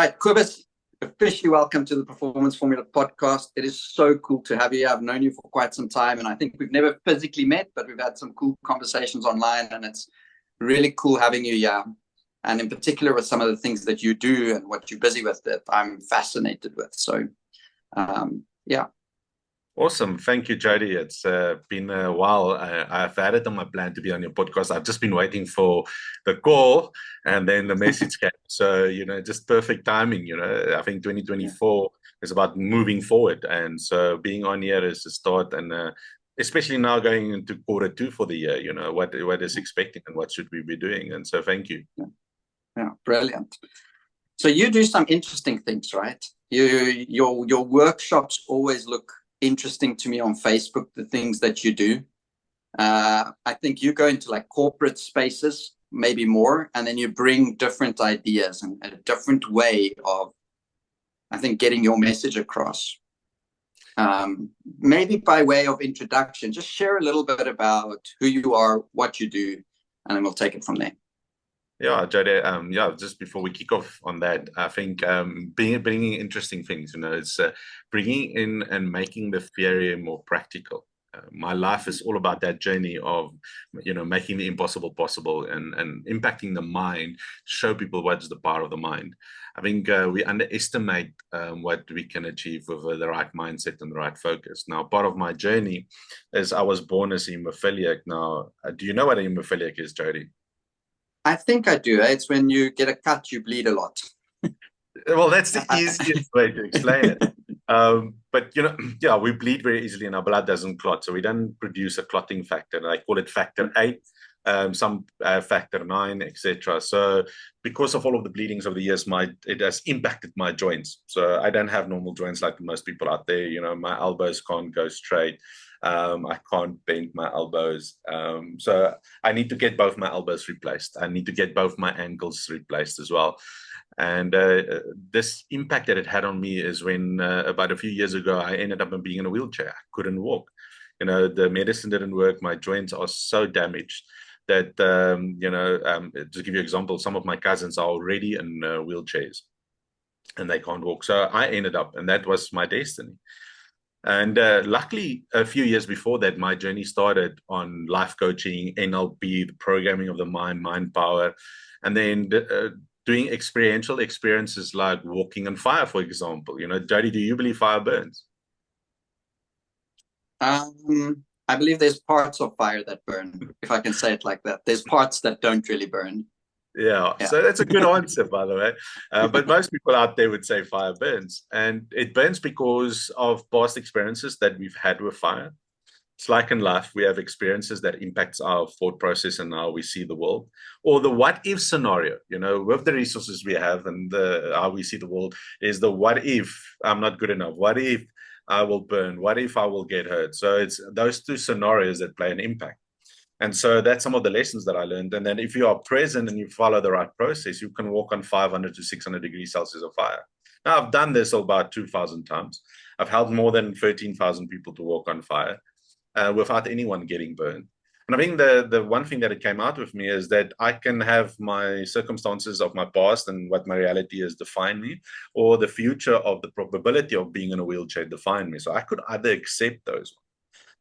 right, Cobus, officially welcome to the Performance Formula podcast. It is so cool to have you. I've known you for quite some time, and I think we've never physically met, but we've had some cool conversations online, and it's really cool having you here. And in particular with some of the things that you do and what you're busy with that I'm fascinated with. So, yeah. Awesome. Thank you, Jody. It's been a while. I've had it on my plan to be on your podcast. I've just been waiting for the call and then the message came. So, just perfect timing. I think 2024 is about moving forward. And so being on here is a start. And especially now going into Q2 for the year, what is expecting and what should we be doing? And so thank you. Yeah, brilliant. So you do some interesting things, right? Your workshops always look interesting to me on Facebook, the things that you do. I think you go into like corporate spaces, maybe more, and then you bring different ideas and a different way of, I think, getting your message across. Maybe by way of introduction, just share a little bit about who you are, what you do, and then we'll take it from there. Yeah, Jody. Just before we kick off on that, I think bringing interesting things. It's bringing in and making the theory more practical. My life is all about that journey of, making the impossible possible and impacting the mind. Show people what is the power of the mind. I think we underestimate what we can achieve with the right mindset and the right focus. Now, part of my journey is I was born as a hemophiliac. Now, do you know what a hemophiliac is, Jody? I think I do. It's when you get a cut, you bleed a lot. Well, that's the easiest way to explain it. But we bleed very easily and our blood doesn't clot. So we don't produce a clotting factor. And I call it factor 8, some factor 9, etc. So because of all of the bleedings over the years, it has impacted my joints. So I don't have normal joints like most people out there. My elbows can't go straight. I can't bend my elbows. So I need to get both my elbows replaced. I need to get both my ankles replaced as well. And this impact that it had on me is when about a few years ago, I ended up being in a wheelchair. I couldn't walk. The medicine didn't work. My joints are so damaged that, to give you an example, some of my cousins are already in wheelchairs and they can't walk. So I ended up, and that was my destiny. And luckily, a few years before that, my journey started on life coaching, NLP, the programming of the mind power, and then doing experiential experiences like walking on fire, for example. Jody, do you believe fire burns? I believe there's parts of fire that burn, if I can say it like that. There's parts that don't really burn. Yeah, so that's a good answer, by the way. But most people out there would say fire burns. And it burns because of past experiences that we've had with fire. It's like in life, we have experiences that impacts our thought process and how we see the world. Or the what-if scenario, with the resources we have and how we see the world is the what if I'm not good enough? What if I will burn? What if I will get hurt? So it's those two scenarios that play an impact. And so that's some of the lessons that I learned. And then if you are present and you follow the right process, you can walk on 500 to 600 degrees Celsius of fire. Now, I've done this about 2,000 times. I've helped more than 13,000 people to walk on fire without anyone getting burned. And I think the one thing that it came out with me is that I can have my circumstances of my past and what my reality is define me, or the future of the probability of being in a wheelchair define me. So I could either accept those.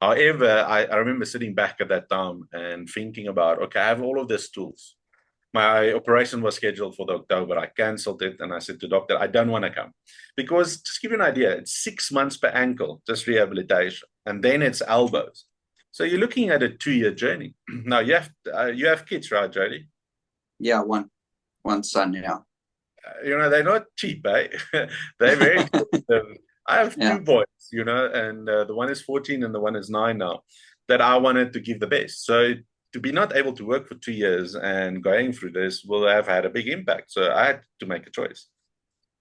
However, I remember sitting back at that time and thinking about, okay, I have all of these tools. My operation was scheduled for October. I canceled it and I said to the doctor, I don't want to come. Because just to give you an idea, it's 6 months per ankle, just rehabilitation. And then it's elbows. So you're looking at a 2-year journey. Now, you have kids, right, Jody? Yeah, one son, yeah. They're not cheap, eh? They're very expensive. I have 2 boys, and the one is 14 and the one is 9 now, that I wanted to give the best. So to be not able to work for 2 years and going through this will have had a big impact. So I had to make a choice.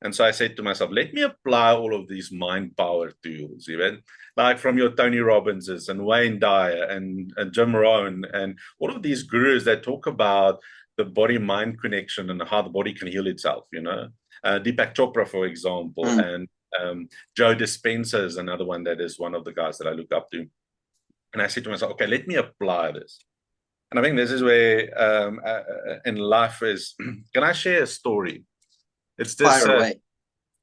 And so I said to myself, let me apply all of these mind power tools, even like from your Tony Robbinses and Wayne Dyer and Jim Rohn and all of these gurus that talk about the body-mind connection and how the body can heal itself, Deepak Chopra, for example, and Joe Dispenza is another one that is one of the guys that I look up to. And I said to myself, okay, let me apply this. And I think this is where in life is, can I share a story It's this fire away.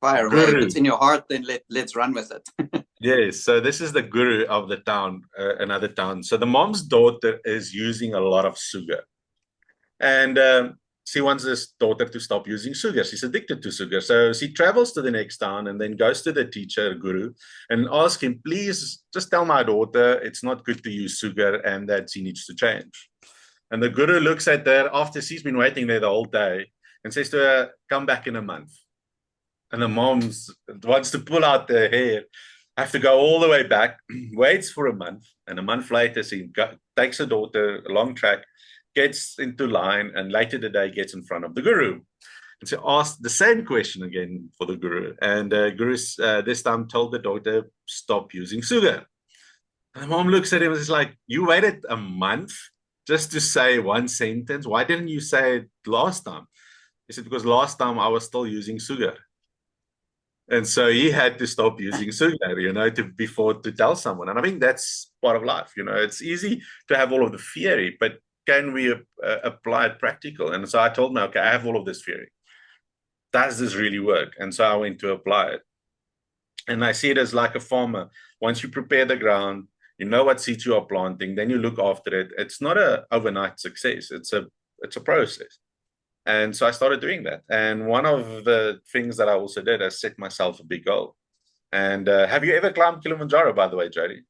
If guru. it's in your heart, then let's run with it. Yes, so this is the guru of the town, another town. So the mom's daughter is using a lot of sugar, and she wants this daughter to stop using sugar. She's addicted to sugar, so she travels to the next town and then goes to the teacher, guru, and asks him, please just tell my daughter it's not good to use sugar and that she needs to change. And the guru looks at her after she's been waiting there the whole day and says to her, come back in a month. And the mom wants to pull out her hair, have to go all the way back, waits for a month, and a month later she takes her daughter a long track, gets into line, and later the day gets in front of the guru. And she asked the same question again for the guru, and the guru this time told the daughter, stop using sugar. And the mom looks at him and is like, you waited a month just to say one sentence? Why didn't you say it last time? He said, because last time I was still using sugar. And so he had to stop using sugar, to tell someone. And I think that's part of life. It's easy to have all of the theory, but can we apply it practical? And so I told him, okay, I have all of this theory. Does this really work? And so I went to apply it. And I see it as like a farmer. Once you prepare the ground, you know what seeds you are planting, then you look after it. It's not an overnight success. It's a process. And so I started doing that. And one of the things that I also did is set myself a big goal. And have you ever climbed Kilimanjaro, by the way, Jody?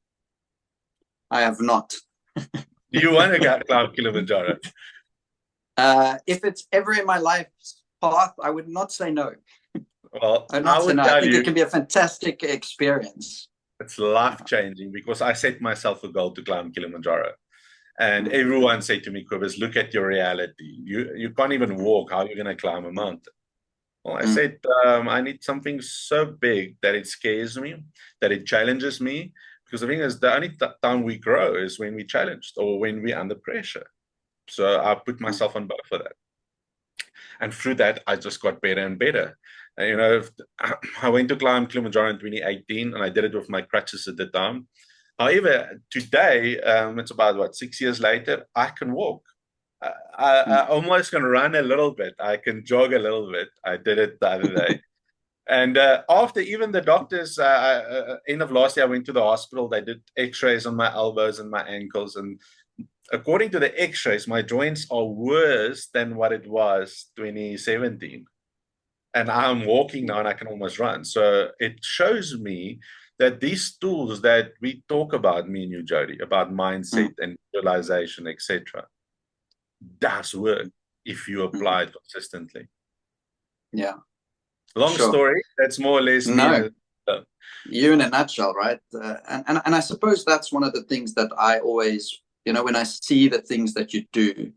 I have not. Do you want to climb Kilimanjaro? If it's ever in my life's path, I would not say no. Well, I think it can be a fantastic experience. It's life-changing because I set myself a goal to climb Kilimanjaro. And everyone said to me, Cobus, look at your reality. You can't even walk. How are you going to climb a mountain? Well, I said, I need something so big that it scares me, that it challenges me. Because the thing is, the only time we grow is when we're challenged or when we're under pressure. So I put myself on board for that. And through that, I just got better and better. And, I went to climb Kilimanjaro in 2018, and I did it with my crutches at the time. However, today, it's about, 6 years later, I can walk. I almost can run a little bit. I can jog a little bit. I did it the other day. And after even the doctors, end of last year, I went to the hospital. They did x-rays on my elbows and my ankles. And according to the x-rays, my joints are worse than what it was 2017. And I'm walking now and I can almost run. So it shows me that these tools that we talk about, me and you, Jody, about mindset and visualization, etc., does work if you apply it consistently. Yeah. Long story. That's more or less you in a nutshell, right? And I suppose that's one of the things that I always, when I see the things that you do,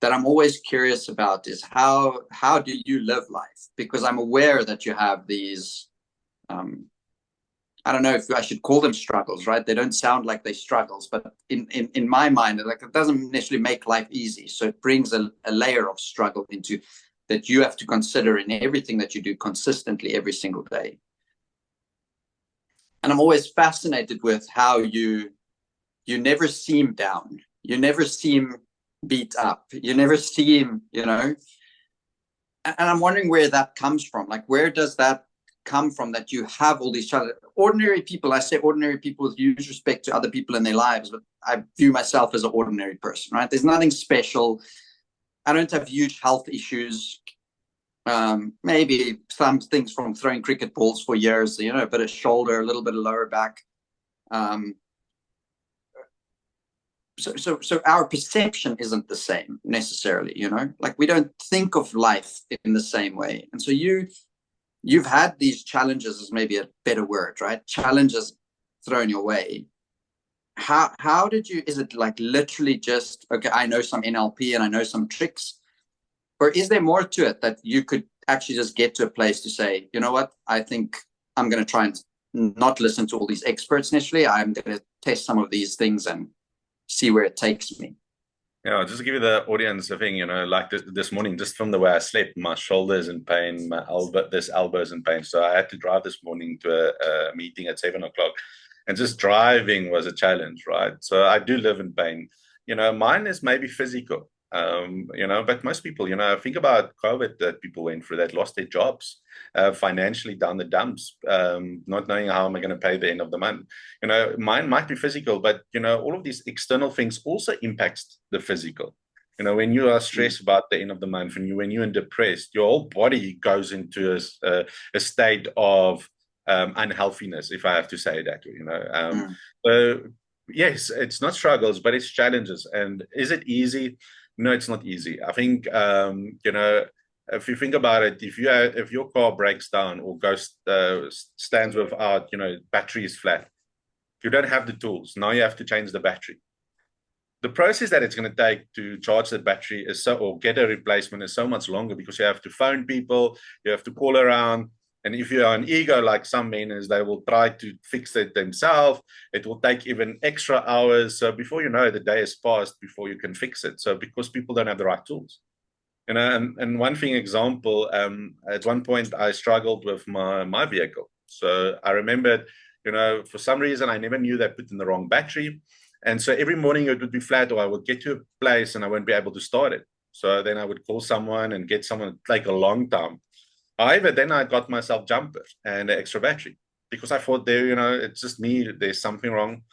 that I'm always curious about is how do you live life? Because I'm aware that you have these, I don't know if I should call them struggles, right? They don't sound like they struggles, but in my mind, like, it doesn't necessarily make life easy. So it brings a layer of struggle into that you have to consider in everything that you do consistently every single day. And I'm always fascinated with how you never seem down. You never seem beat up. You never seem, and I'm wondering where that comes from. Like, where does that come from that you have all these challenges? Ordinary people, I say ordinary people with huge respect to other people in their lives, but I view myself as an ordinary person, right? There's nothing special. I don't have huge health issues. Maybe some things from throwing cricket balls for years, a bit of shoulder, a little bit of lower back. So our perception isn't the same necessarily, like we don't think of life in the same way. And so you've had these challenges, is maybe a better word, right? Challenges thrown your way. How did you, is it like literally just, okay, I know some NLP and I know some tricks, or is there more to it that you could actually just get to a place to say, you know what, I think I'm going to try and not listen to all these experts initially. I'm going to test some of these things and see where it takes me. Yeah, just to give you the audience a thing, like this morning, just from the way I slept, my shoulders in pain, my elbows in pain. So I had to drive this morning to a meeting at 7 o'clock. And just driving was a challenge, right? So I do live in pain. Mine is maybe physical. But most people, think about COVID that people went through, that lost their jobs, financially down the dumps, not knowing how am I going to pay the end of the month. Mine might be physical, but all of these external things also impacts the physical. When you are stressed about the end of the month, and when you're depressed, your whole body goes into a state of unhealthiness, if I have to say that. So yes, it's not struggles, but it's challenges. And is it easy? No, it's not easy. I think if you think about it, if your car breaks down or stands without, battery is flat, you don't have the tools. Now you have to change the battery. The process that it's going to take to charge the battery or get a replacement is so much longer, because you have to phone people, you have to call around. And if you're an ego, like some men, they will try to fix it themselves. It will take even extra hours. So before you know it, the day has passed before you can fix it. So because people don't have the right tools. And one thing example, at one point I struggled with my vehicle. So I remembered, for some reason I never knew they put in the wrong battery. And so every morning it would be flat, or I would get to a place and I wouldn't be able to start it. So then I would call someone and get someone to take a long time. However, then I got myself jumper and an extra battery, because I thought it's just me, there's something wrong.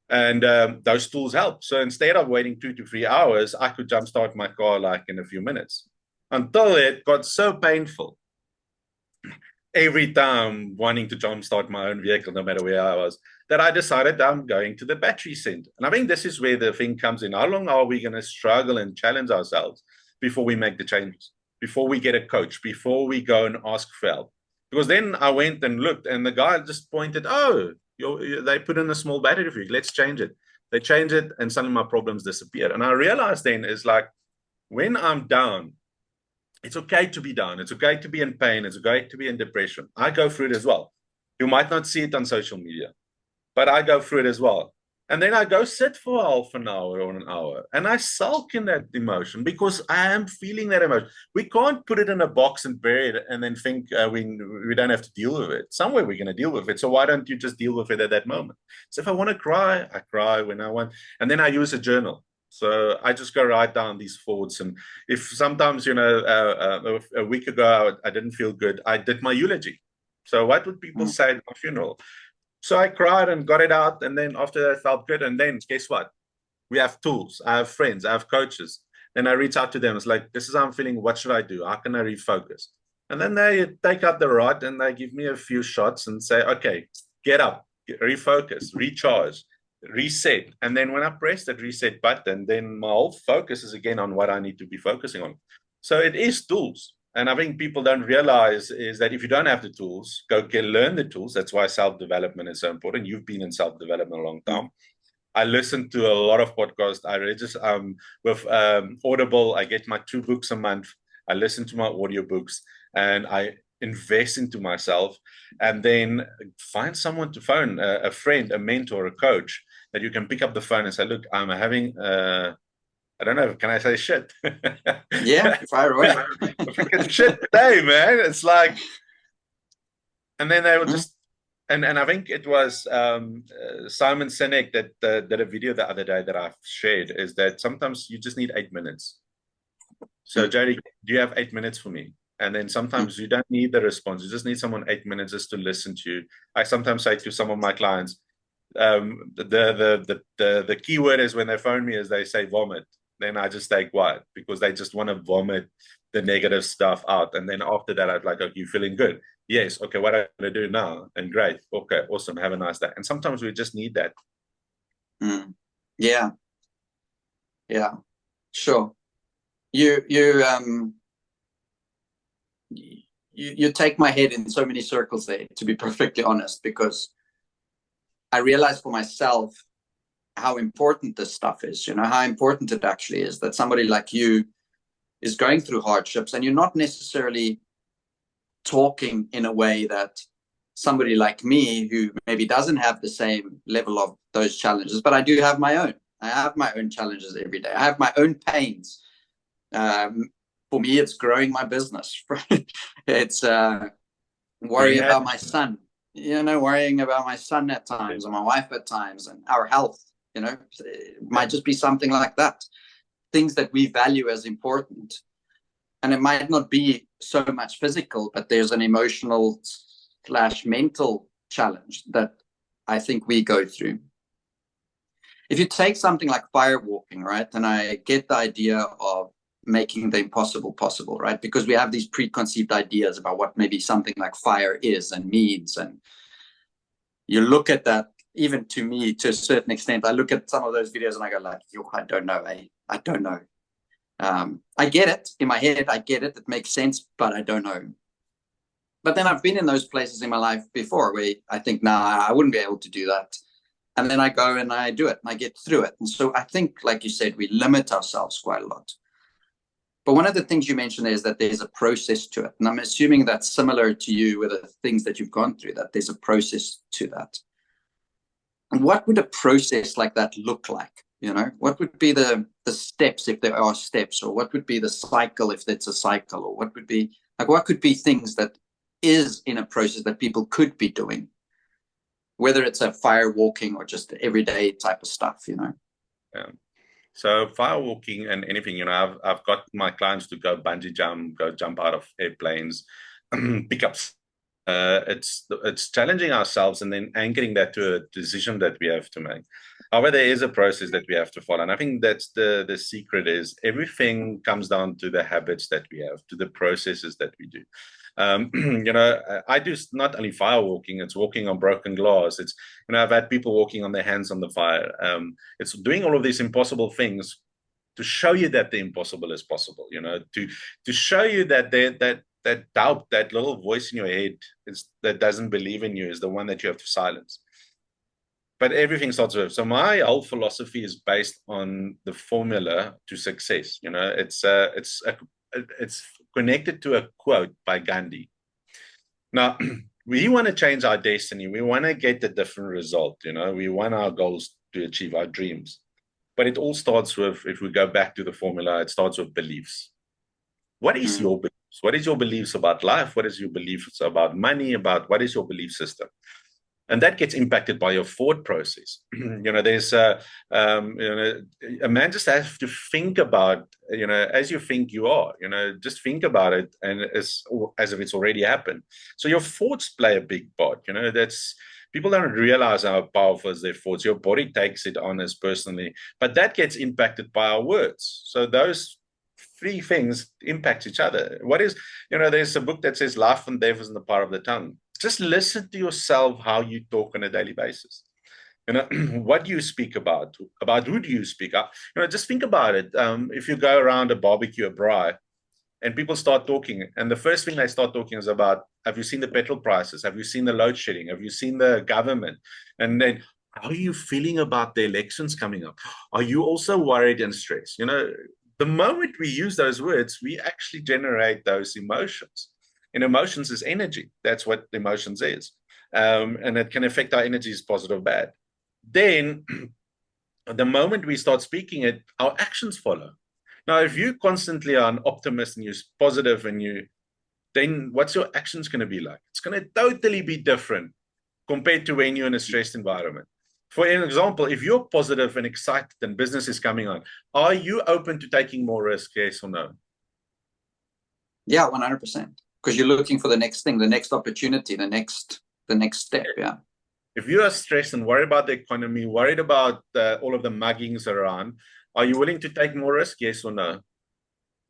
And those tools help. So instead of waiting 2 to 3 hours, I could jumpstart my car like in a few minutes, until it got so painful every time wanting to jumpstart my own vehicle, no matter where I was, that I decided I'm going to the battery center. And I think this is where the thing comes in. How long are we going to struggle and challenge ourselves before we make the changes, before we get a coach, before we go and ask for help? Because then I went and looked, and the guy just pointed, they put in a small battery for you, let's change it. They change it, and suddenly my problems disappeared. And I realized then is like, when I'm down, it's okay to be down. It's okay to be in pain. It's okay to be in depression. I go through it as well. You might not see it on social media, but I go through it as well. And then I go sit for half an hour or an hour, and I sulk in that emotion because I am feeling that emotion. We can't put it in a box and bury it and then think we don't have to deal with it. Somewhere we're going to deal with it. So why don't you just deal with it at that moment? So if I want to cry, I cry when I want. And then I use a journal. So I just go write down these thoughts. And if sometimes, a week ago I didn't feel good, I did my eulogy. So what would people say at my funeral? So I cried and got it out. And then after that, I felt good. And then guess what? We have tools. I have friends. I have coaches. Then I reach out to them. It's like, this is how I'm feeling. What should I do? How can I refocus? And then they take out the rod and they give me a few shots and say, okay, get up, refocus, recharge, reset. And then when I press that reset button, then my whole focus is again on what I need to be focusing on. So it is tools. And I think people don't realize is that if you don't have the tools, learn the tools. That's why self-development is so important. You've been in self-development a long time. I listen to a lot of podcasts. I register with Audible. I get my 2 books a month. I listen to my audiobooks and I invest into myself, and then find someone to phone, a friend, a mentor, a coach, that you can pick up the phone and say, look, I'm having I don't know, can I say shit? Yeah, fire away. Shit day, man. It's like, and then they will just, and I think it was Simon Sinek that did a video the other day that I've shared, is that sometimes you just need 8 minutes. So Jody, do you have 8 minutes for me? And then sometimes you don't need the response. You just need someone 8 minutes just to listen to you. I sometimes say to some of my clients, the key word is when they phone me is they say vomit. Then I just stay quiet because they just want to vomit the negative stuff out. And then after that, I'd like, okay, you feeling good? Yes. Okay, what am I going to do now? And great. Okay, awesome. Have a nice day. And sometimes we just need that. Yeah. Yeah. Sure. You take my head in so many circles there, to be perfectly honest, because I realize for myself how important this stuff is, how important it actually is that somebody like you is going through hardships, and you're not necessarily talking in a way that somebody like me, who maybe doesn't have the same level of those challenges, but I do have my own. I have my own challenges every day. I have my own pains. For me, it's growing my business. It's worrying about my son, worrying about my son at times, and my wife at times, and our health. It might just be something like that. things that we value as important. And it might not be so much physical, but there's an emotional / mental challenge that I think we go through. If you take something like firewalking, right, and I get the idea of making the impossible possible, right, because we have these preconceived ideas about what maybe something like fire is and means, and you look at that, even to me, to a certain extent, I look at some of those videos and I go like, yo, I don't know, I don't know. I get it in my head, I get it, it makes sense, but I don't know. But then I've been in those places in my life before where I think, nah, I wouldn't be able to do that. And then I go and I do it and I get through it. And so I think, like you said, we limit ourselves quite a lot. But one of the things you mentioned is that there's a process to it. And I'm assuming that's similar to you with the things that you've gone through, that there's a process to that. And what would a process like that look like? You know, what would be the steps, if there are steps, or what would be the cycle if it's a cycle, or what would be like, what could be things that is in a process that people could be doing, whether it's a firewalking or just everyday type of stuff, you know? Yeah. So firewalking and anything, you know, I've got my clients to go bungee jump, go jump out of airplanes, pick up. It's challenging ourselves and then anchoring that to a decision that we have to make. However, there is a process that we have to follow. And I think that's the secret is everything comes down to the habits that we have, to the processes that we do. You know, I do not only firewalking, it's walking on broken glass. It's, you know, I've had people walking on their hands on the fire. It's doing all of these impossible things to show you that the impossible is possible, you know, to show you that that doubt, that little voice in your head that doesn't believe in you is the one that you have to silence. But everything starts with, so my whole philosophy is based on the formula to success. You know, it's connected to a quote by Gandhi. Now, we want to change our destiny. We want to get a different result. You know, we want our goals to achieve our dreams. But it all starts with, if we go back to the formula, it starts with beliefs. What is your beliefs? What is your beliefs about life? What is your beliefs about money? About what is your belief system? And that gets impacted by your thought process. You know, there's you know, a man just has to think about, you know, as you think you are, you know, just think about it and as if it's already happened. So your thoughts play a big part, you know, that's, people don't realize how powerful is their thoughts. Your body takes it on as personally, but that gets impacted by our words. So those three things impact each other. What is, you know, there's a book that says life and death is in the power of the tongue. Just listen to yourself, how you talk on a daily basis. You know, what do you speak about who do you speak? You know, just think about it. If you go around a barbecue, a braai, and people start talking, and the first thing they start talking is about, have you seen the petrol prices? Have you seen the load shedding? Have you seen the government? And then, how are you feeling about the elections coming up? Are you also worried and stressed? You know, the moment we use those words, we actually generate those emotions. And emotions is energy. That's what emotions is. And it can affect our energies, positive or bad. Then, the moment we start speaking it, our actions follow. Now, if you constantly are an optimist and you're positive and then what's your actions going to be like? It's going to totally be different compared to when you're in a stressed environment. For an example, if you're positive and excited and business is coming on, are you open to taking more risk, yes or no? Yeah, 100%. Because you're looking for the next thing, the next opportunity, the next step. Yeah. If you are stressed and worried about the economy, worried about all of the muggings around, are you willing to take more risk, yes or no?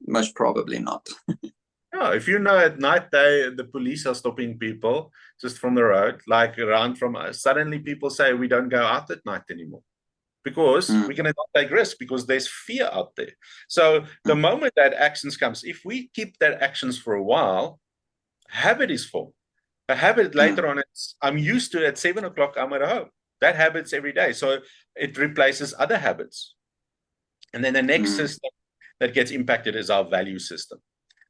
Most probably not. No, if you know at night the police are stopping people just from the road, like around from us, suddenly people say we don't go out at night anymore because we cannot take risks because there's fear out there. So the moment that actions comes, if we keep that actions for a while, habit is formed. A habit later on, I'm used to it at 7 o'clock, I'm at home. That habit's every day. So it replaces other habits. And then the next system that gets impacted is our value system.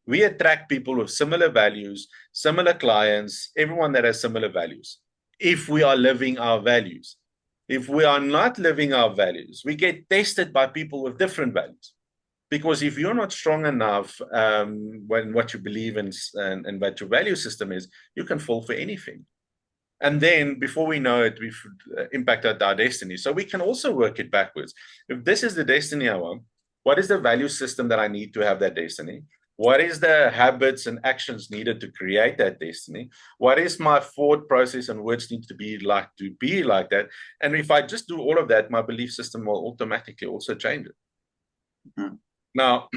We attract people with similar values, similar clients, everyone that has similar values. If we are living our values. If we are not living our values, we get tested by people with different values. Because if you're not strong enough when what you believe in and what your value system is, you can fall for anything. And then before we know it, we've impacted our destiny. So we can also work it backwards. If this is the destiny I want, What is the value system that I need to have that destiny? What is the habits and actions needed to create that destiny? What is my thought process and words need to be like that? And if I just do all of that, my belief system will automatically also change it. Mm-hmm. Now,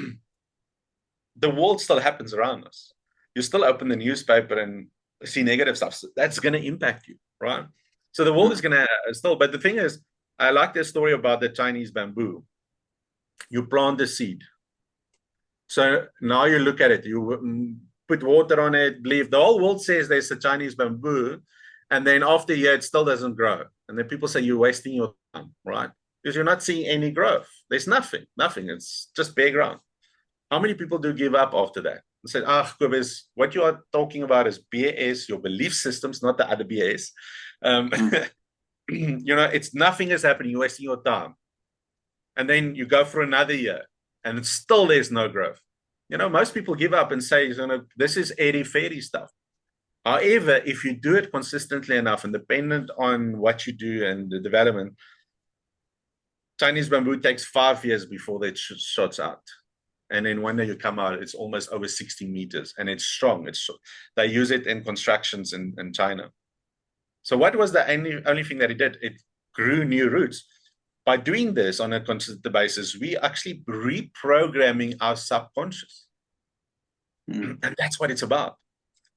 the world still happens around us. You still open the newspaper and see negative stuff. So that's going to impact you, right? So the world is going to still, but the thing is, I like the story about the Chinese bamboo. You plant the seed. So now you look at it, you put water on it, believe the whole world says there's a Chinese bamboo, and then after a year, it still doesn't grow. And then people say you're wasting your time, right? Because you're not seeing any growth. There's nothing. It's just bare ground. How many people do give up after that? And say, Cobus, what you are talking about is BS, your belief systems, not the other BS. It's nothing is happening. You're wasting your time. And then you go for another year, and still there's no growth. Most people give up and say, this is airy-fairy stuff. However, if you do it consistently enough and dependent on what you do and the development, Chinese bamboo takes 5 years before it shots out. And then when you come out, it's almost over 60 meters, and it's strong. They use it in constructions in China. So what was the only thing that it did? It grew new roots. By doing this on a consistent basis, we actually reprogramming our subconscious. And that's what it's about.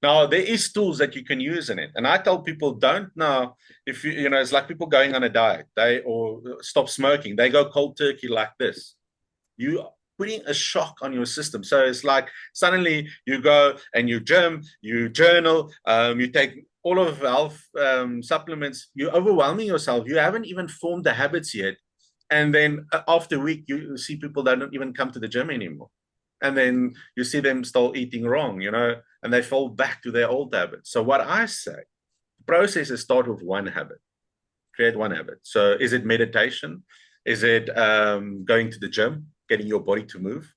Now, there is tools that you can use in it. And I tell people, don't now, if it's like people going on a diet, or stop smoking, they go cold turkey like this. You are putting a shock on your system. So it's like suddenly you go and you gym, you journal, you take all of health supplements, you're overwhelming yourself. You haven't even formed the habits yet. And then after a week, you see people that don't even come to the gym anymore. And then you see them still eating wrong, and they fall back to their old habits. So what I say, the process is start with one habit. Create one habit. So is it meditation? Is it going to the gym, getting your body to move?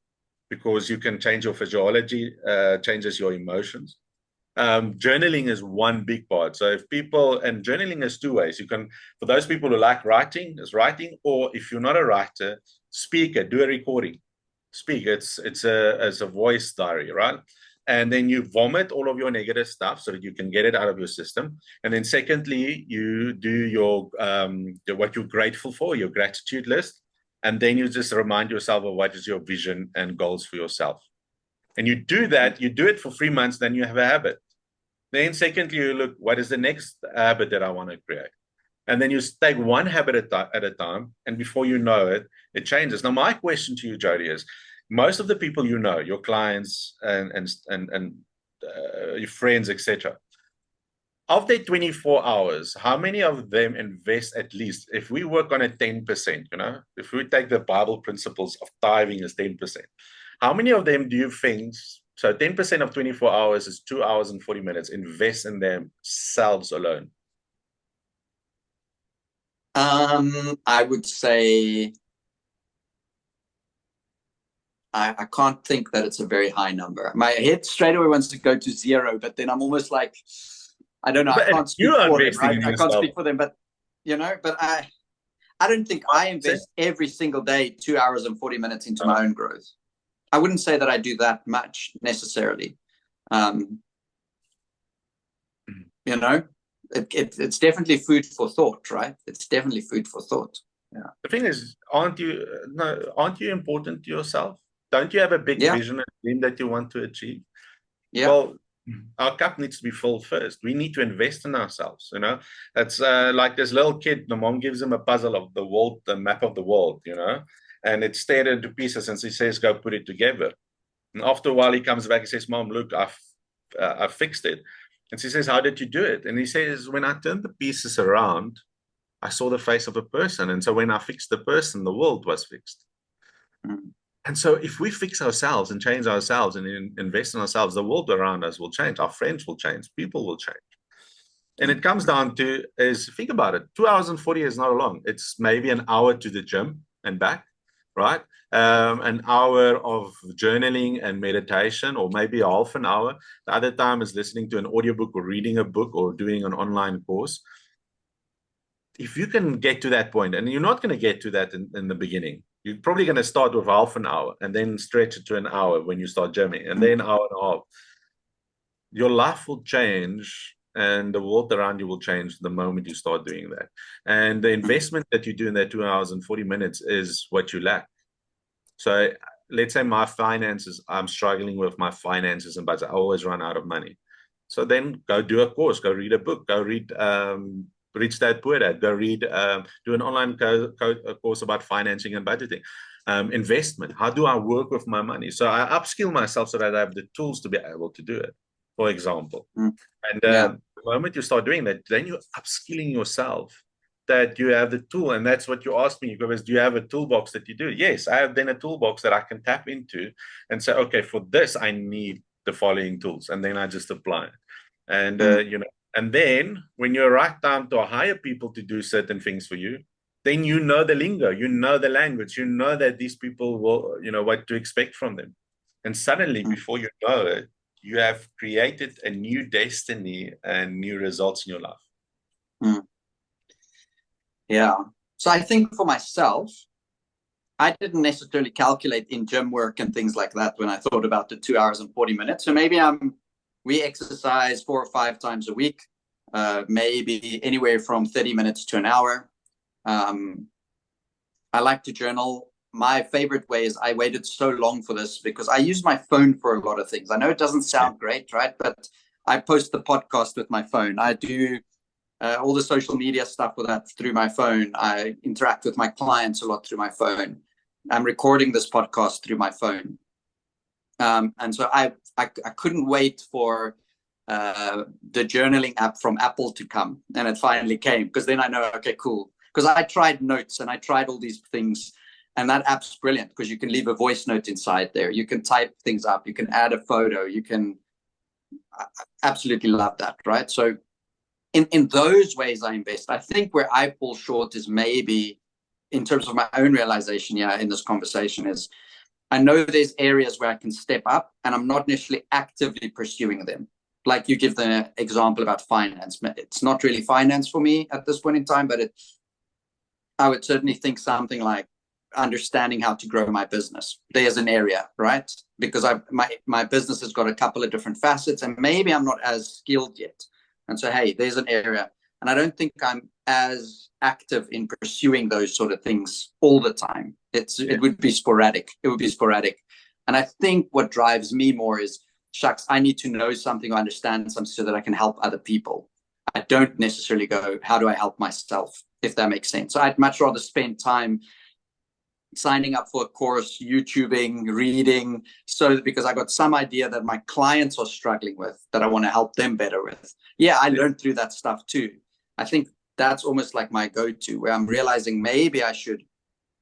Because you can change your physiology, changes your emotions. Journaling is one big part. So and journaling is two ways. You can, for those people who like writing, is writing, or if you're not a writer, speak it, do a recording. Speak. It's a voice diary, right? And then you vomit all of your negative stuff so that you can get it out of your system. And then secondly, you do your what you're grateful for, your gratitude list. And then you just remind yourself of what is your vision and goals for yourself. And you do that, you do it for 3 months, then you have a habit. Then secondly, you look, what is the next habit that I want to create? And then you take one habit at a time, and before you know it, it changes. Now, my question to you, Jody, is most of the people your clients and your friends, etc., of their 24 hours, how many of them invest at least, if we work on a 10%, if we take the Bible principles of tithing as 10%, how many of them do you think, so 10% of 24 hours is 2 hours and 40 minutes, invest in themselves alone? I would say I can't think that it's a very high number. My head straight away wants to go to 0, but then I'm almost like, I don't know. I can't speak for them, right? I can't speak for them, but but I don't think I invest every single day 2 hours and 40 minutes into my own growth. I wouldn't say that I do that much necessarily. It's definitely food for thought, right? It's definitely food for thought. Yeah. The thing is, aren't you important to yourself? Don't you have a big vision and dream that you want to achieve? Yeah. Well, our cup needs to be full first. We need to invest in ourselves. It's like this little kid. The mom gives him a puzzle of the world, the map of the world. And it's teared into pieces, and she says, "Go put it together." And after a while, he comes back and says, "Mom, look, I've fixed it." And she says, "How did you do it?" And he says, "When I turned the pieces around, I saw the face of a person. And so when I fixed the person, the world was fixed." And so if we fix ourselves and change ourselves and invest in ourselves, the world around us will change. Our friends will change. People will change. And it comes down to, think about it. 2 hours and 40 is not long. It's maybe an hour to the gym and back, right? An hour of journaling and meditation, or maybe half an hour. The other time is listening to an audiobook or reading a book or doing an online course. If you can get to that point, and you're not going to get to that in the beginning, You're probably going to start with half an hour and then stretch it to an hour when you start gymming, and then hour and a half. Your life will change and the world around you will change the moment you start doing that. And the investment that you do in that 2 hours and 40 minutes is what you lack. So let's say my finances, I'm struggling with my finances and budget. I always run out of money. So then go do a course, go read a book, go read Rich Dad Poor Dad, go read, do an online course about financing and budgeting. Investment, how do I work with my money? So I upskill myself so that I have the tools to be able to do it, for example. And the moment you start doing that, then you're upskilling yourself, that you have the tool. And that's what you asked me, Cobus, do you have a toolbox that you do? Yes, I have then a toolbox that I can tap into and say, okay, for this, I need the following tools. And then I just apply it. And, you know, and then when you're right down to hire people to do certain things for you, then you know the lingo, you know the language, you know that these people will, you know, what to expect from them. And suddenly, before you know it, you have created a new destiny and new results in your life. Yeah. So I think for myself, I didn't necessarily calculate in gym work and things like that when I thought about the 2 hours and 40 minutes. So maybe we exercise 4 or 5 times a week, maybe anywhere from 30 minutes to an hour. I like to journal. My favorite way is I waited so long for this because I use my phone for a lot of things. I know it doesn't sound great, right? But I post the podcast with my phone. I do all the social media stuff with that through my phone. I interact with my clients a lot through my phone. I'm recording this podcast through my phone. And so I couldn't wait for the journaling app from Apple to come. And it finally came, because then I know, okay, cool. Because I tried notes and I tried all these things. And that app's brilliant because you can leave a voice note inside there. You can type things up. You can add a photo. I absolutely love that, right? So in those ways I invest. I think where I fall short is maybe in terms of my own realization in this conversation is I know there's areas where I can step up and I'm not necessarily actively pursuing them. Like you give the example about finance. It's not really finance for me at this point in time, but I would certainly think something like understanding how to grow my business. There's an area, right? Because my business has got a couple of different facets and maybe I'm not as skilled yet. And so, hey, there's an area. And I don't think I'm as active in pursuing those sort of things all the time. It would be sporadic. It would be sporadic. And I think what drives me more is, shucks, I need to know something or understand something so that I can help other people. I don't necessarily go, how do I help myself, if that makes sense. So I'd much rather spend time signing up for a course, YouTubing, reading, because I got some idea that my clients are struggling with that I want to help them better with. Yeah, I learned through that stuff too. I think that's almost like my go-to, where I'm realizing maybe I should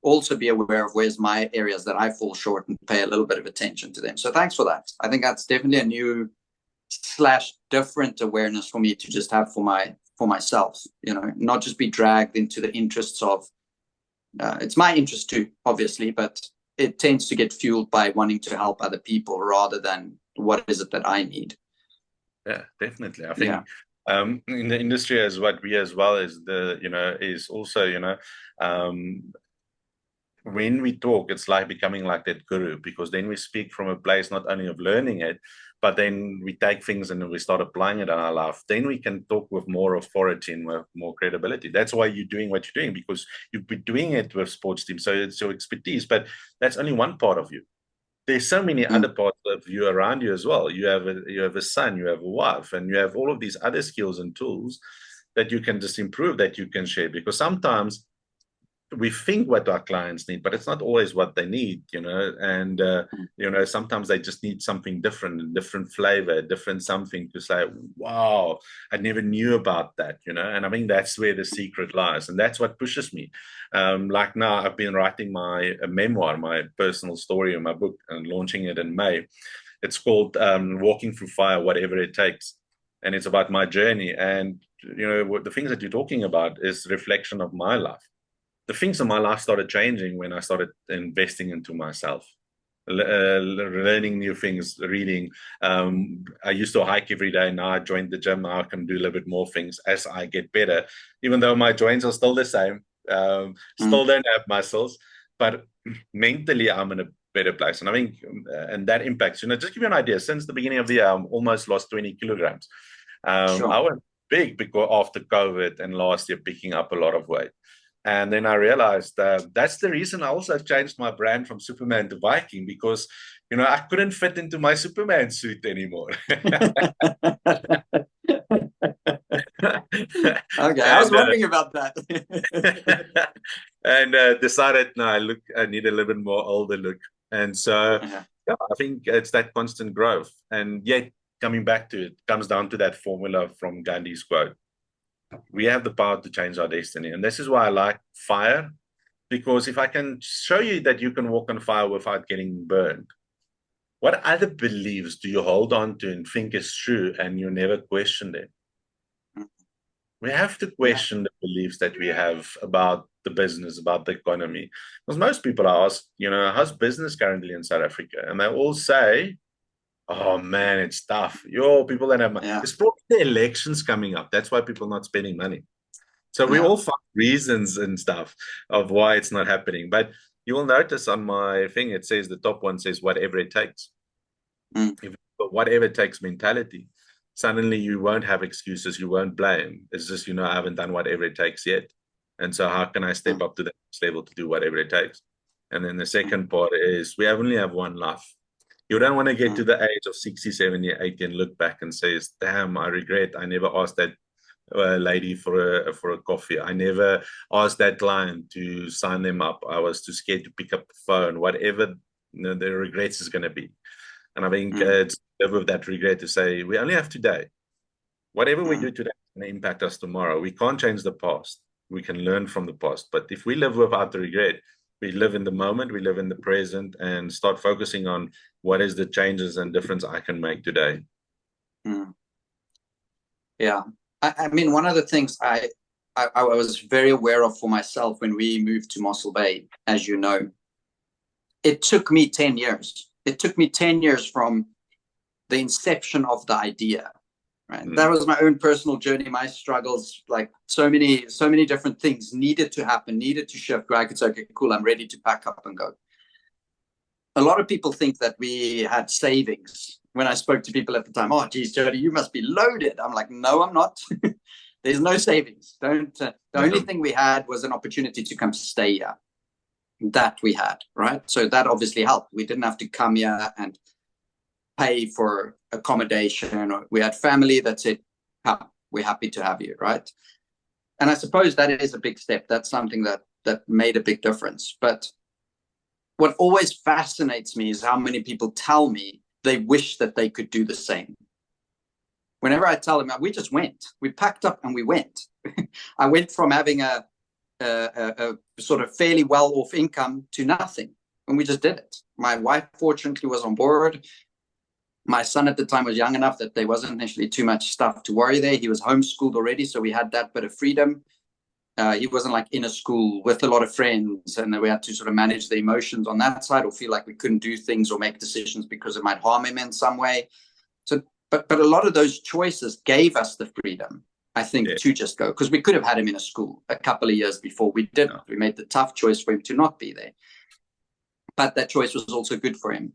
also be aware of where's my areas that I fall short and pay a little bit of attention to them. So thanks for that. I think that's definitely a new / different awareness for me to just have for myself, you know, not just be dragged into the interests of, it's my interest too, obviously, but it tends to get fueled by wanting to help other people rather than what is it that I need. Yeah, definitely. I think in the industry as what we as well as is also, when we talk, it's like becoming like that guru, because then we speak from a place not only of learning it, but then we take things and we start applying it in our life. Then we can talk with more authority and with more credibility. That's why you're doing what you're doing, because you've been doing it with sports teams. So it's your expertise, but that's only one part of you. There's so many other parts of you around you as well. You have a son, you have a wife, and you have all of these other skills and tools that you can just improve, that you can share. Because sometimes we think what our clients need, but it's not always what they need, and sometimes they just need something different, a different flavor, different something to say, wow, I never knew about that, and I think that's where the secret lies, and that's what pushes me. Like now I've been writing my memoir, my personal story in my book, and launching it in May. It's called Walking Through Fire, Whatever It Takes, and it's about my journey. And the things that you're talking about is reflection of my life. The things in my life started changing when I started investing into myself, learning new things, reading. I used to hike every day. Now I joined the gym. Now I can do a little bit more things as I get better, even though my joints are still the same. Still don't have muscles, but mentally I'm in a better place. And I think, and that impacts, just give you an idea, since the beginning of the year, I'm almost lost 20 kilograms. Sure. I went big because after COVID and last year picking up a lot of weight. And then I realized that's the reason I also changed my brand from Superman to Viking, because, I couldn't fit into my Superman suit anymore. Okay, I was wondering about that. And decided, no, I need a little bit more older look. And so, yeah, I think it's that constant growth. And yet, coming back to it, comes down to that formula from Gandhi's quote. We have the power to change our destiny. And this is why I like fire, because if I can show you that you can walk on fire without getting burned, what other beliefs do you hold on to and think is true and you never question them? We have to question the beliefs that we have about the business, about the economy. Because most people ask, how's business currently in South Africa? And they all say, oh man, it's tough. People that have money. It's probably the elections coming up. That's why people are not spending money. So we all find reasons and stuff of why it's not happening. But you will notice on my thing, it says the top one says whatever it takes. If you've got whatever it takes mentality, suddenly you won't have excuses, you won't blame. It's just, I haven't done whatever it takes yet. And so how can I step up to the next level to do whatever it takes? And then the second part is we only have one life. You don't want to get to the age of 60, 70, 80 and look back and say, damn, I regret I never asked that lady for a coffee. I never asked that client to sign them up. I was too scared to pick up the phone, whatever the regrets is going to be. And I think it's live with that regret to say, we only have today. Whatever we do today is going to impact us tomorrow. We can't change the past. We can learn from the past. But if we live without the regret, we live in the moment, we live in the present, and start focusing on what is the changes and difference I can make today. Yeah. I mean, one of the things I was very aware of for myself when we moved to Mossel Bay, as you know, it took me 10 years. It took me 10 years from the inception of the idea, right? That was my own personal journey, my struggles, like so many different things needed to happen, needed to shift where I could say, okay, cool, I'm ready to pack up and go. A lot of people think that we had savings. When I spoke to people at the time, oh, geez, Jody, you must be loaded. I'm like, no, I'm not. There's no savings. The only thing we had was an opportunity to come stay here. That we had, right? So that obviously helped. We didn't have to come here and pay for accommodation, or we had family that said, we're happy to have you, right? And I suppose that is a big step. That's something that made a big difference. But what always fascinates me is how many people tell me they wish that they could do the same. Whenever I tell them, we just went, we packed up and we went. I went from having a sort of fairly well-off income to nothing, and we just did it. My wife fortunately was on board. My son at the time was young enough that there wasn't initially too much stuff to worry there. He was homeschooled already, so we had that bit of freedom. He wasn't like in a school with a lot of friends, and we had to sort of manage the emotions on that side, or feel like we couldn't do things or make decisions because it might harm him in some way. So, but a lot of those choices gave us the freedom, I think, to just go, because we could have had him in a school a couple of years before. We didn't. We made the tough choice for him to not be there. But that choice was also good for him.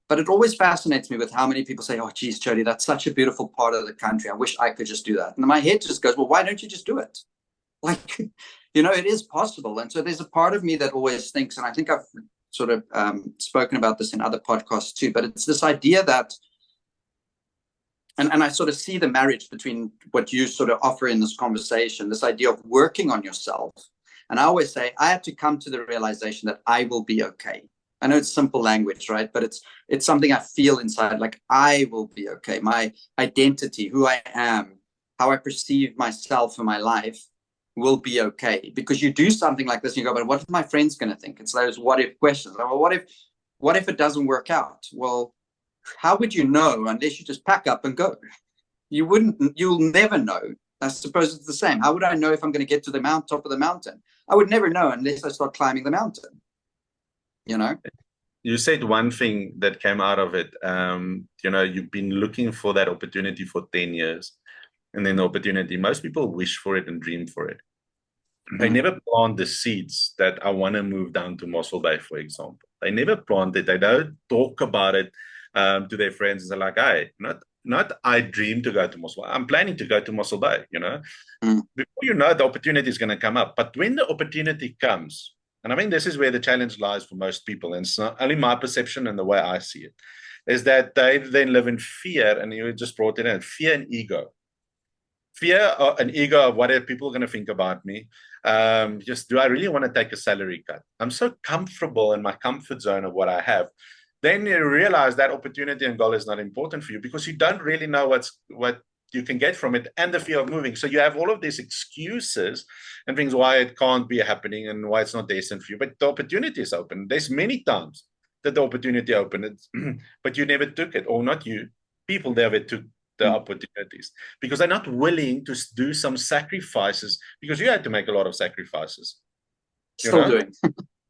But it always fascinates me with how many people say, oh, geez, Jody, that's such a beautiful part of the country. I wish I could just do that. And my head just goes, well, why don't you just do it? Like, it is possible. And so there's a part of me that always thinks, and I think I've sort of spoken about this in other podcasts too, but it's this idea that, and I sort of see the marriage between what you sort of offer in this conversation, this idea of working on yourself. And I always say, I have to come to the realization that I will be okay. I know it's simple language, right? But it's something I feel inside, like I will be okay. My identity, who I am, how I perceive myself and my life will be okay. Because you do something like this and you go, but what is my friends going to think? It's those what if questions. Like, well, what if it doesn't work out? Well, how would you know unless you just pack up and go? You'll never know. I suppose it's the same. How would I know if I'm going to get to the top of the mountain? I would never know unless I start climbing the mountain. You said one thing that came out of it. You've been looking for that opportunity for 10 years, and then the opportunity, most people wish for it and dream for it. They never plant the seeds that I want to move down to Mossel Bay, for example. They never plant it. They don't talk about it to their friends. And they're like, hey, not I dream to go to Mossel Bay. I'm planning to go to Mossel Bay, you know. Before you know, the opportunity is going to come up. But when the opportunity comes, and I mean, this is where the challenge lies for most people, and it's not only my perception and the way I see it, is that they then live in fear, and you just brought it in, fear and ego. Fear and ego of what are people going to think about me? Just, do I really want to take a salary cut? I'm so comfortable in my comfort zone of what I have. Then you realize that opportunity and goal is not important for you because you don't really know what you can get from it, and the fear of moving. So you have all of these excuses and things why it can't be happening and why it's not destined for you. But the opportunity is open. There's many times that the opportunity opened, but you never took it, or not you. People never took the opportunities because they're not willing to do some sacrifices, because you had to make a lot of sacrifices. Still doing.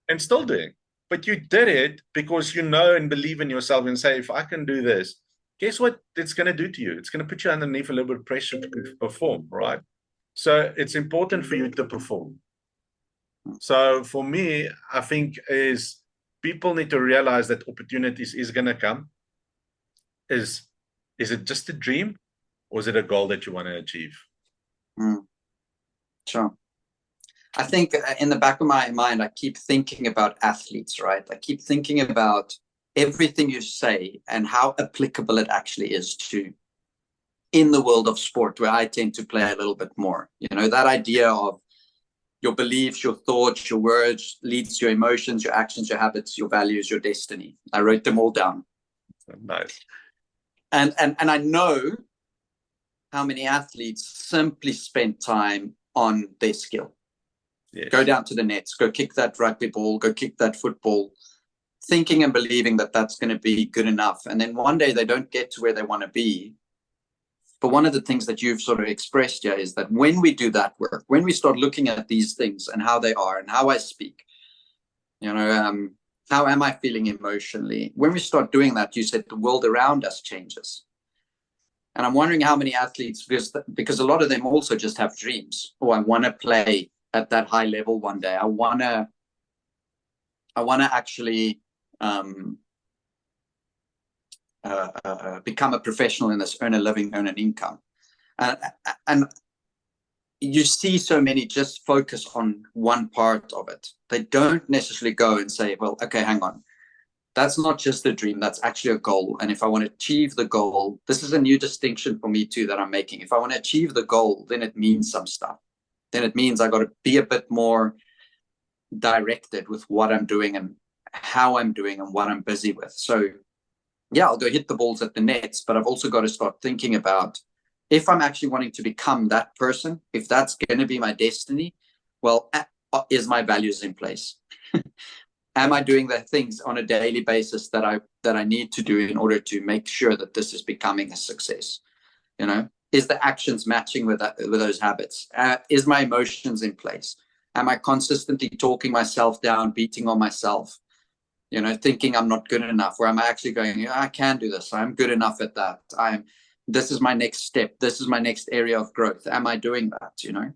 And still doing. But you did it because you know and believe in yourself and say, if I can do this, guess what it's going to do to you? It's going to put you underneath a little bit of pressure to perform, right? So it's important for you to perform. So for me, I think is people need to realize that opportunities is going to come. Is it just a dream, or is it a goal that you want to achieve? Sure. I think in the back of my mind, I keep thinking about athletes, right? I keep thinking about everything you say and how applicable it actually is to in the world of sport, where I tend to play a little bit more. You know, that idea of your beliefs, your thoughts, your words leads to your emotions, your actions, your habits, your values, your destiny. I wrote them all down. Nice. And I know how many athletes simply spend time on their skill. Yes. Go down to the nets, go kick that rugby ball, go kick that football, thinking and believing that that's going to be good enough. And then one day they don't get to where they want to be. But one of the things that you've sort of expressed here is that when we do that work, when we start looking at these things and how they are and how I speak, you know, how am I feeling emotionally? When we start doing that, you said the world around us changes. And I'm wondering how many athletes, because a lot of them also just have dreams. Oh, I want to play at that high level one day. I want to actually become a professional in this, earn a living, earn an income. And you see so many just focus on one part of it. They don't necessarily go and say, well, okay, hang on. That's not just a dream. That's actually a goal. And if I want to achieve the goal, this is a new distinction for me too that I'm making. If I want to achieve the goal, then it means some stuff. Then it means I got to be a bit more directed with what I'm doing and how I'm doing and what I'm busy with. So yeah, I'll go hit the balls at the nets, but I've also got to start thinking about if I'm actually wanting to become that person, if that's going to be my destiny, well, is my values in place? Am I doing the things on a daily basis that I need to do in order to make sure that this is becoming a success? You know, is the actions matching with those habits? Is my emotions in place? Am I consistently talking myself down, beating on myself? You know, thinking I'm not good enough, or am I actually going, yeah, I can do this. I'm good enough at that. This is my next step. This is my next area of growth. Am I doing that? You know?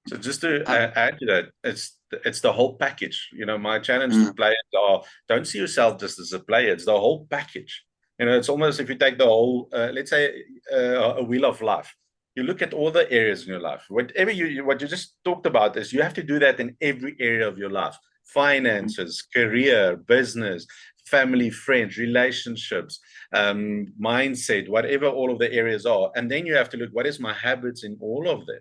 So just to add to that, it's the whole package. You know, my challenge to players are, don't see yourself just as a player. It's the whole package. You know, it's almost if you take the whole, let's say a wheel of life. You look at all the areas in your life. What you just talked about is you have to do that in every area of your life. Finances, career, business, family, friends, relationships, mindset, whatever all of the areas are. And then you have to look, what is my habits in all of them?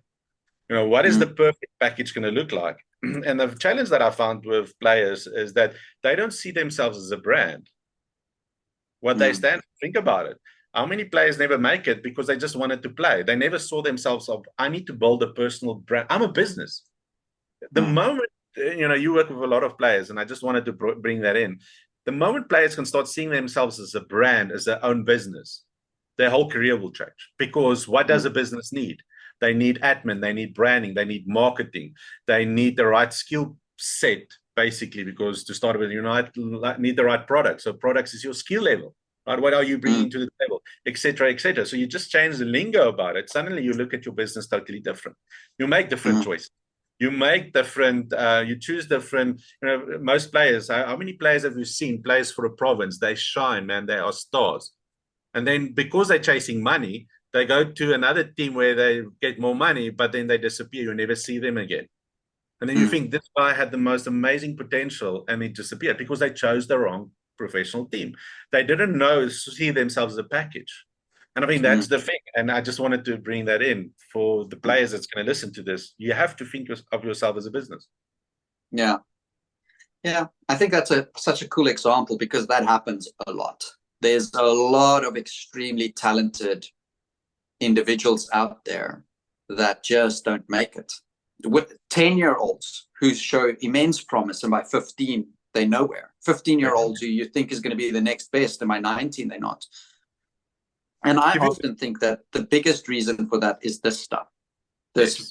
You know, what is the perfect package going to look like? And the challenge that I found with players is that they don't see themselves as a brand. What they stand for. Think about it. How many players never make it because they just wanted to play? They never saw themselves of, I need to build a personal brand. I'm a business. The moment, you know, you work with a lot of players, and I just wanted to bring that in. The moment players can start seeing themselves as a brand, as their own business, their whole career will change. Because what does a business need? They need admin, they need branding, they need marketing, they need the right skill set, basically, because to start with, you need the right product. So products is your skill level, right? What are you bringing to the table, et cetera, et cetera. So you just change the lingo about it. Suddenly you look at your business totally different. You make different choices. You make different, you choose different, most players, how many players have you seen, players for a province, they shine, man, they are stars. And then because they're chasing money, they go to another team where they get more money, but then they disappear. You never see them again. And then you think this guy had the most amazing potential and he disappeared because they chose the wrong professional team. They didn't see themselves as a package. And I mean, that's the thing. And I just wanted to bring that in for the players that's going to listen to this. You have to think of yourself as a business. Yeah. Yeah. I think that's such a cool example because that happens a lot. There's a lot of extremely talented individuals out there that just don't make it. With 10-year-olds who show immense promise, and by 15, they're nowhere. 15-year-olds who you think is going to be the next best, and by 19, they're not. And I often think that the biggest reason for that is this stuff.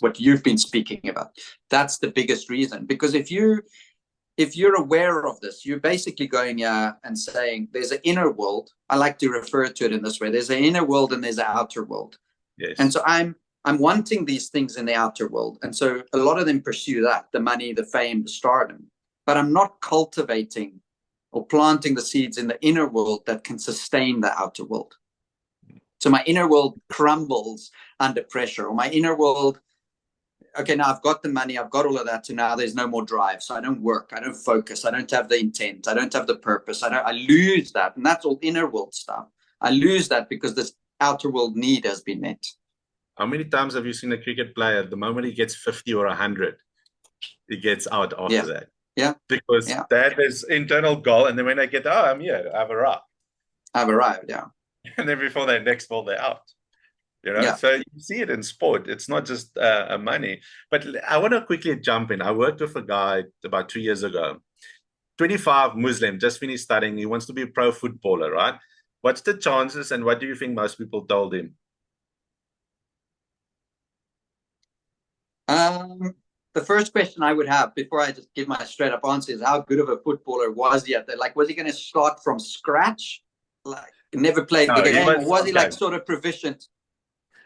What you've been speaking about. That's the biggest reason. Because if you're aware of this, you're basically going and saying there's an inner world. I like to refer to it in this way. There's an inner world and there's an outer world. Yes. And so I'm wanting these things in the outer world. And so a lot of them pursue that, the money, the fame, the stardom. But I'm not cultivating or planting the seeds in the inner world that can sustain the outer world. So my inner world crumbles under pressure, or my inner world, okay, now I've got the money, I've got all of that, so now there's no more drive. So I don't work, I don't focus, I don't have the intent, I don't have the purpose, I lose that. And that's all inner world stuff. I lose that because this outer world need has been met. How many times have you seen a cricket player, the moment he gets 50 or 100, he gets out after that? Yeah. Because that is internal goal. And then when they get, I'm here, I've arrived. I've arrived, yeah. And then before their next ball, they're out. So you see it in sport. It's not just money. But I want to quickly jump in. I worked with a guy about 2 years ago, 25, Muslim, just finished studying. He wants to be a pro footballer, right? What's the chances and what do you think most people told him? The first question I would have before I just give my straight up answer is how good of a footballer was he at that? Like, was he going to start from scratch? Like, never played the game? Or was he like sort of proficient?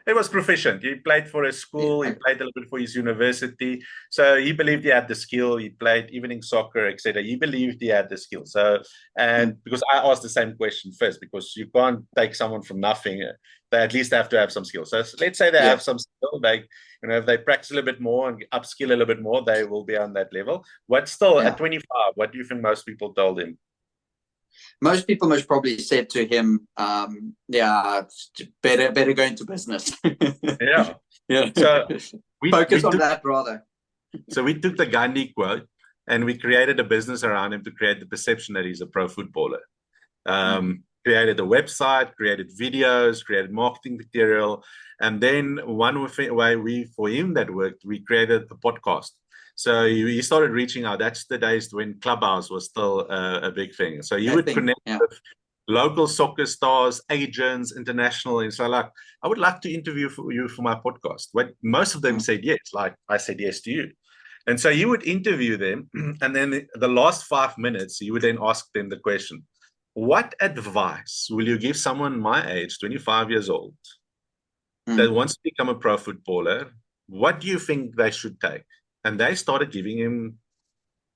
He was proficient. He played for a school. He played a little bit for his university. So he believed he had the skill. He played evening soccer, etc. He believed he had the skill. So, and because I asked the same question first, because you can't take someone from nothing. They at least have to have some skill. So let's say they have some skill. They, if they practice a little bit more and upskill a little bit more, they will be on that level. But still, at 25, what do you think most people told him? Most people most probably said to him, better go into business. Yeah. So focus on that rather. So we took the Gandhi quote and we created a business around him to create the perception that he's a pro footballer. Created a website, created videos, created marketing material. And then one way for him that worked, we created a podcast. So he started reaching out. That's the days when Clubhouse was still a big thing. So you would connect with local soccer stars, agents, international. And so like, I would like to interview you for my podcast. What most of them said yes, like I said yes to you. And so you would interview them. And then the last 5 minutes, you would then ask them the question, what advice will you give someone my age, 25 years old, that wants to become a pro footballer? What do you think they should take? And they started giving him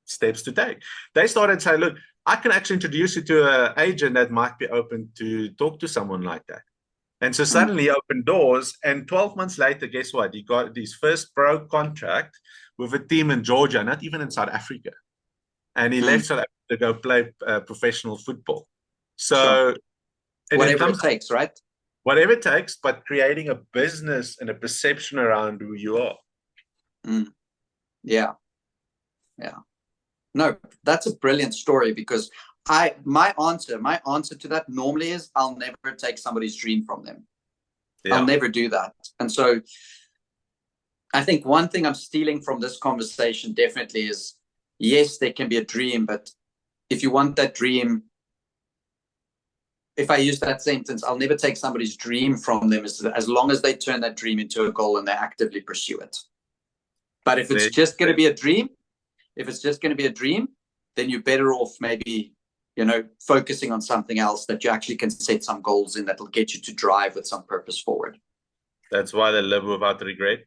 steps to take. They started saying, look, I can actually introduce you to an agent that might be open to talk to someone like that. And so suddenly he opened doors. And 12 months later, guess what? He got his first pro contract with a team in Georgia, not even in South Africa. And he left South Africa to go play professional football. So whatever it takes, right? Whatever it takes, but creating a business and a perception around who you are. Yeah. No, that's a brilliant story because my answer to that normally is I'll never take somebody's dream from them. I'll never do that. And so I think one thing I'm stealing from this conversation definitely is, yes, there can be a dream, but if you want that dream, if I use that sentence, I'll never take somebody's dream from them as long as they turn that dream into a goal and they actively pursue it. But if it's just going to be a dream, then you're better off maybe, focusing on something else that you actually can set some goals in that will get you to drive with some purpose forward. That's why they live without regret.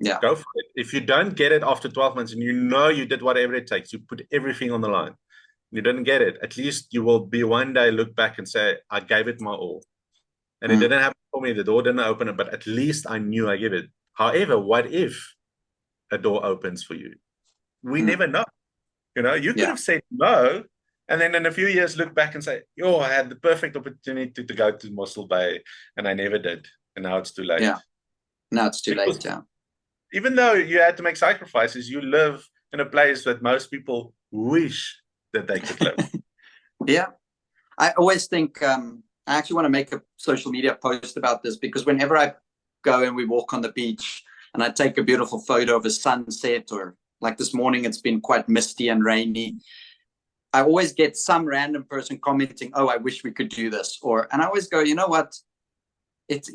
Yeah. Go for it. If you don't get it after 12 months and you know you did whatever it takes, you put everything on the line, you didn't get it, at least you will be one day look back and say, I gave it my all. And it didn't happen for me. The door didn't open it, but at least I knew I gave it. However, what if a door opens for you? We never know. You know, you could have said no, and then in a few years look back and say, "Oh, I had the perfect opportunity to go to Mossel Bay, and I never did, and now it's too late." Yeah, now it's too late. Yeah. Even though you had to make sacrifices, you live in a place that most people wish that they could live. Yeah, I always think I actually want to make a social media post about this, because whenever I go and we walk on the beach and I take a beautiful photo of a sunset, or like this morning, it's been quite misty and rainy, I always get some random person commenting, "Oh, I wish we could do this." And I always go, you know what? It's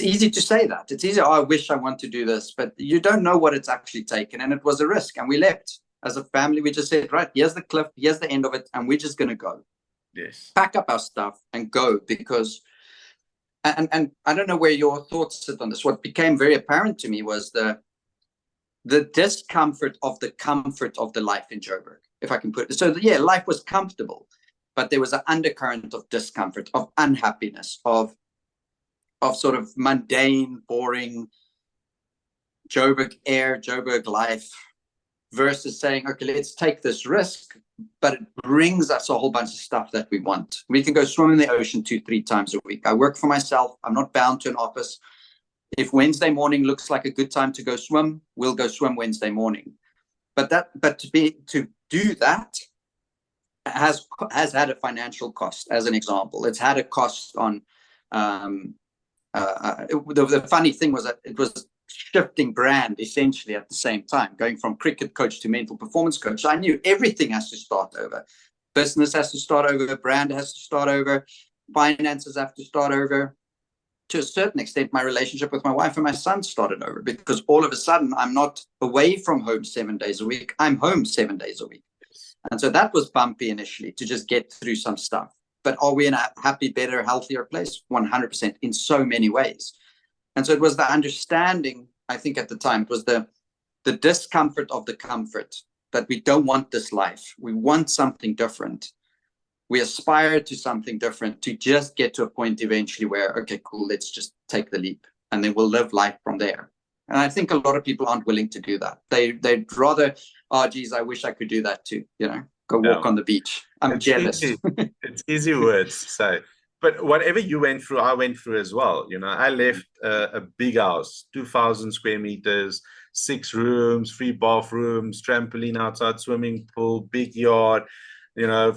easy to say that. It's easy, "Oh, I wish I want to do this," but you don't know what it's actually taken. And it was a risk. And we left as a family. We just said, right, here's the cliff, here's the end of it, and we're just going to go. Yes. Pack up our stuff and go, because, and I don't know where your thoughts sit on this. What became very apparent to me was the discomfort of the comfort of the life in Joburg, if I can put it. So yeah, life was comfortable, but there was an undercurrent of discomfort, of unhappiness, of sort of mundane, boring Joburg air, Joburg life, versus saying, okay, let's take this risk, but it brings us a whole bunch of stuff that we want. We can go swim in the ocean 2-3 times a week. I work for myself. I'm not bound to an office. If Wednesday morning looks like a good time to go swim, we'll go swim Wednesday morning. But to do that has had a financial cost. As an example, it's had a cost on. The funny thing was that it was shifting brand essentially at the same time, going from cricket coach to mental performance coach. So I knew everything has to start over. Business has to start over. Brand has to start over. Finances have to start over. To a certain extent, my relationship with my wife and my son started over, because all of a sudden I'm not away from home 7 days a week. I'm home 7 days a week. And so that was bumpy initially to just get through some stuff. But are we in a happy, better, healthier place? 100% in so many ways. And so it was the understanding, I think at the time, it was the discomfort of the comfort, that we don't want this life. We want something different. We aspire to something different, to just get to a point eventually where, okay, cool, let's just take the leap, and then we'll live life from there. And I think a lot of people aren't willing to do that. They'd rather, oh, geez, I wish I could do that too, go walk on the beach. I'm jealous. It's easy words to say. But whatever you went through, I went through as well. I left a big house, 2,000 square meters, 6 rooms, 3 bathrooms, trampoline outside, swimming pool, big yard,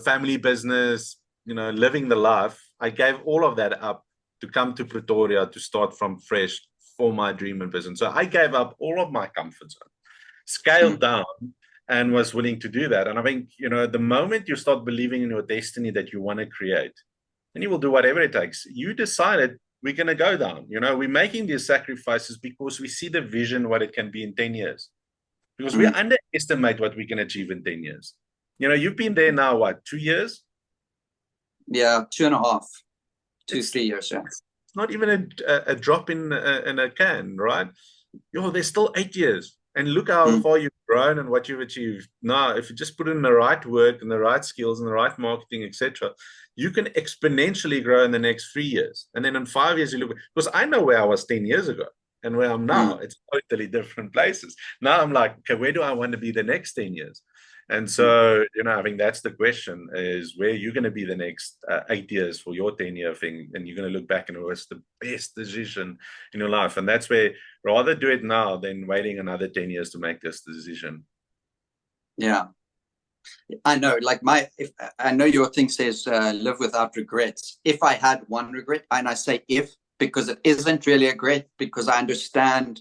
family business, living the life. I gave all of that up to come to Pretoria to start from fresh for my dream and vision. So I gave up all of my comfort zone, scaled down, and was willing to do that. And I think, the moment you start believing in your destiny that you want to create, and you will do whatever it takes. You decided we're going to go down. We're making these sacrifices because we see the vision, what it can be in 10 years. Because we underestimate what we can achieve in 10 years. You've been there now, what, 2 years? Yeah, 2.5, 2-3 years, yeah. It's not even a drop in a can, right? There's still 8 years. And look how far you've grown and what you've achieved. Now, if you just put in the right work and the right skills and the right marketing, etc., you can exponentially grow in the next 3 years. And then in 5 years, you look, because I know where I was 10 years ago and where I'm now. It's totally different places. Now I'm like, okay, where do I want to be the next 10 years? And so, I think that's the question, is where you're going to be the next 8 years for your 10-year thing. And you're going to look back and what's the best decision in your life. And that's where rather do it now than waiting another 10 years to make this decision. Yeah. I know, if I know your thing says live without regrets. If I had one regret, and I say if, because it isn't really a regret, because I understand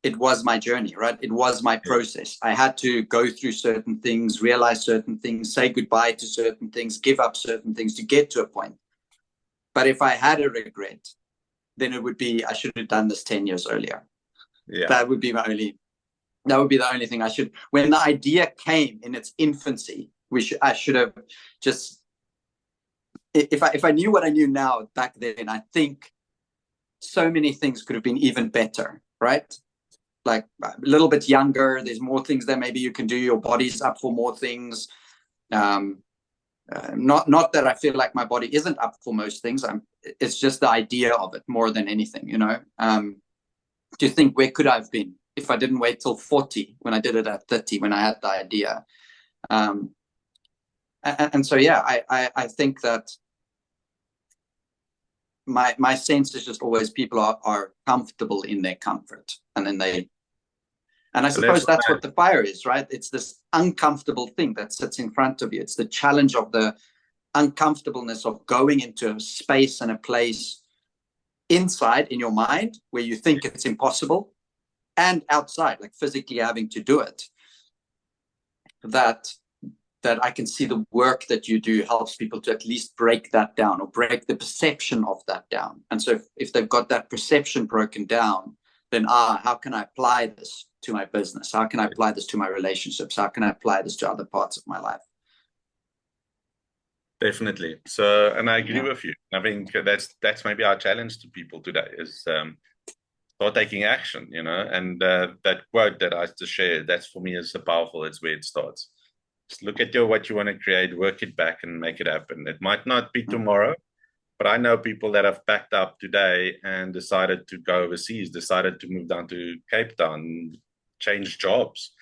it was my journey, right? It was my process. I had to go through certain things, realize certain things, say goodbye to certain things, give up certain things to get to a point. But if I had a regret, then it would be, I should have done this 10 years earlier. Yeah. That would be the only thing I should. When the idea came in its infancy, I should have just, if I knew what I knew now back then, I think so many things could have been even better, right? like a little bit younger. There's more things that maybe you can do. Your body's up for more things. Not that I feel like my body isn't up for most things. It's just the idea of it more than anything, you know. Do you think, where could I have been if I didn't wait till 40 when I did it at 30 when I had the idea? And so, yeah, I think that my sense is just always people are comfortable in their comfort, and then and I suppose that's what the fire is, right? It's this uncomfortable thing that sits in front of you. It's the challenge of the uncomfortableness of going into a space and a place inside in your mind where you think it's impossible, and outside, like physically having to do it. That I can see the work that you do helps people to at least break that down, or break the perception of that down. And so if they've got that perception broken down, then how can I apply this to my business? How can I apply this to my relationships? How can I apply this to other parts of my life? Definitely. So, and I agree with you. I think that's maybe our challenge to people today is start taking action, you know. And that quote that I just shared, that's for me is so powerful. It's where it starts. Just look at what you want to create, work it back, and make it happen. It might not be tomorrow, but I know people that have packed up today and decided to go overseas, decided to move down to Cape Town, change jobs.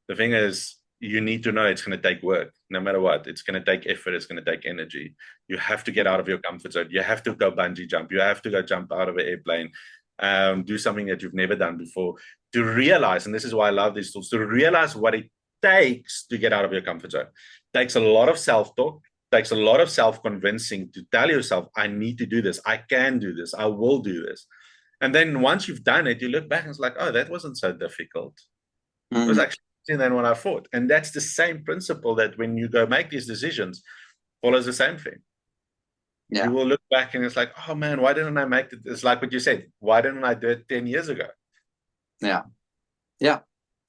The thing is, you need to know it's going to take work, no matter what. It's going to take effort. It's going to take energy. You have to get out of your comfort zone. You have to go bungee jump. You have to go jump out of an airplane, do something that you've never done before, to realize, and this is why I love these tools, to realize what it takes to get out of your comfort zone. It takes a lot of self-talk. Takes a lot of self-convincing to tell yourself, I need to do this, I can do this, I will do this. And then once you've done it, you look back and it's like, oh, that wasn't so difficult. It was actually easier than what I thought. And that's the same principle that when you go make these decisions, follows the same thing. You will look back and it's like, oh man, why didn't I make it? It's like what you said, why didn't I do it 10 years ago? Yeah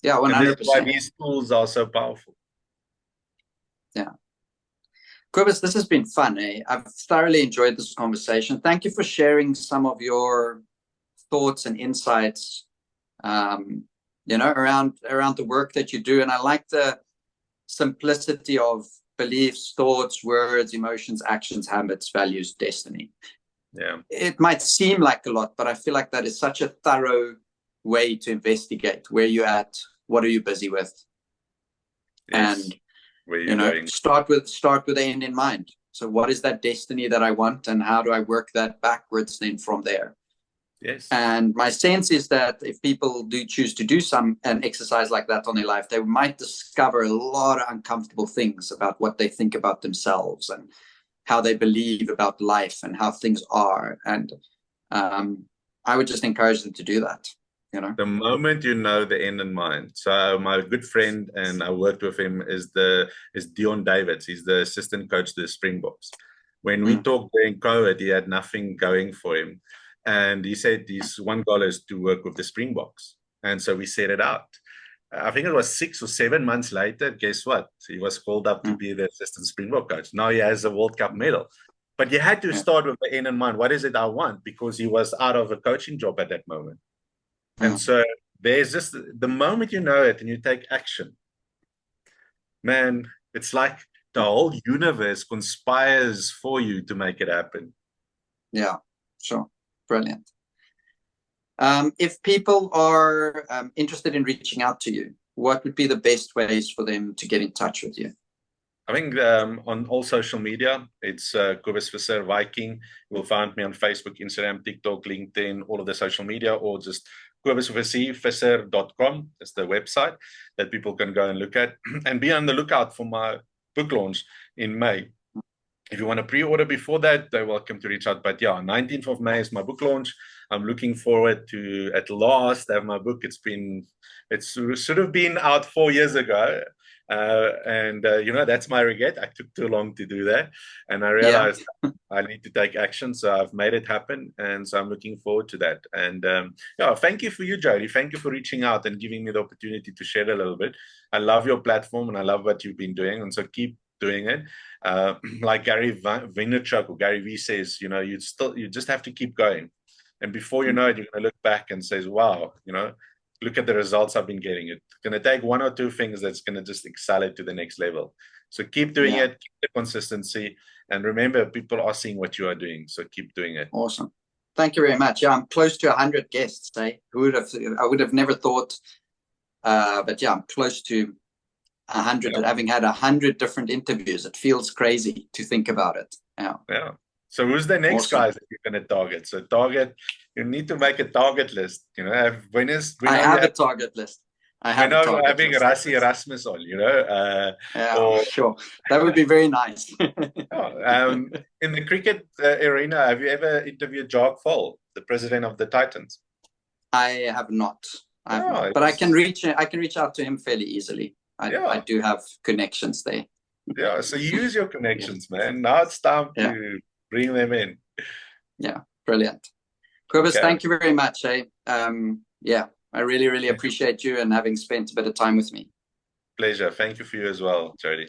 100%. And this is why these tools are so powerful. Cobus, this has been fun. I've thoroughly enjoyed this conversation. Thank you for sharing some of your thoughts and insights, you know, around the work that you do. And I like the simplicity of beliefs, thoughts, words, emotions, actions, habits, values, destiny. Yeah. It might seem like a lot, but I feel like that is such a thorough way to investigate where you're at, what are you busy with, and where you're going. Start with the end in mind. So what is that destiny that I want, and how do I work that backwards then from there? Yes. And my sense is that if people do choose to do an exercise like that on their life, they might discover a lot of uncomfortable things about what they think about themselves and how they believe about life and how things are. And I would just encourage them to do that. You know? The moment you know the end in mind. So my good friend, and I worked with him, is Dion Davids. He's the assistant coach to the Springboks. When we talked during COVID, he had nothing going for him. And he said his one goal is to work with the Springboks. And so we set it out. I think it was 6 or 7 months later, guess what? He was called up to be the assistant Springbok coach. Now he has a World Cup medal. But you had to start with the end in mind. What is it I want? Because he was out of a coaching job at that moment. And so there's just the moment you know it and you take action, man, it's like the whole universe conspires for you to make it happen. Yeah, sure. Brilliant. If people are interested in reaching out to you, what would be the best ways for them to get in touch with you? I think on all social media, it's Cobus the Viking. You'll find me on Facebook, Instagram, TikTok, LinkedIn, all of the social media, or just cobusvisser.com. That's the website that people can go and look at. And be on the lookout for my book launch in May. If you want to pre-order before that, they're welcome to reach out. But yeah, 19th of May is my book launch. I'm looking forward to, at last, have my book. It's sort of been out 4 years ago. You know, that's my regret. I took too long to do that. And I realized I need to take action. So I've made it happen. And so I'm looking forward to that. And yeah, thank you for you, Jody. Thank you for reaching out and giving me the opportunity to share a little bit. I love your platform and I love what you've been doing. And so keep doing it. Like Gary Vaynerchuk or Gary V says, you know, you just have to keep going. And before you know it, you're going to look back and say, wow, you know, look at the results I've been getting. It's going to take 1 or 2 things that's going to just excel it to the next level. So keep doing it, keep the consistency, and remember, people are seeing what you are doing. So keep doing it. Awesome. Thank you very much. Yeah, I'm close to 100 guests. I would have never thought, but yeah, I'm close to 100. Having had 100 different interviews, it feels crazy to think about it. Yeah. So who's the next guys that you're going to target? So you need to make a target list. You know, I have a target list. Having Rassi Erasmus on, you know. Sure. That would be very nice. In the cricket arena, have you ever interviewed Jacques Fall, the president of the Titans? I have not. But I can reach out to him fairly easily. I do have connections there. Yeah, so use your connections, man. Now it's time to bring them in. Yeah, brilliant. Cobus, thank you very much. I really, really appreciate you and having spent a bit of time with me. Pleasure. Thank you for you as well, Jody.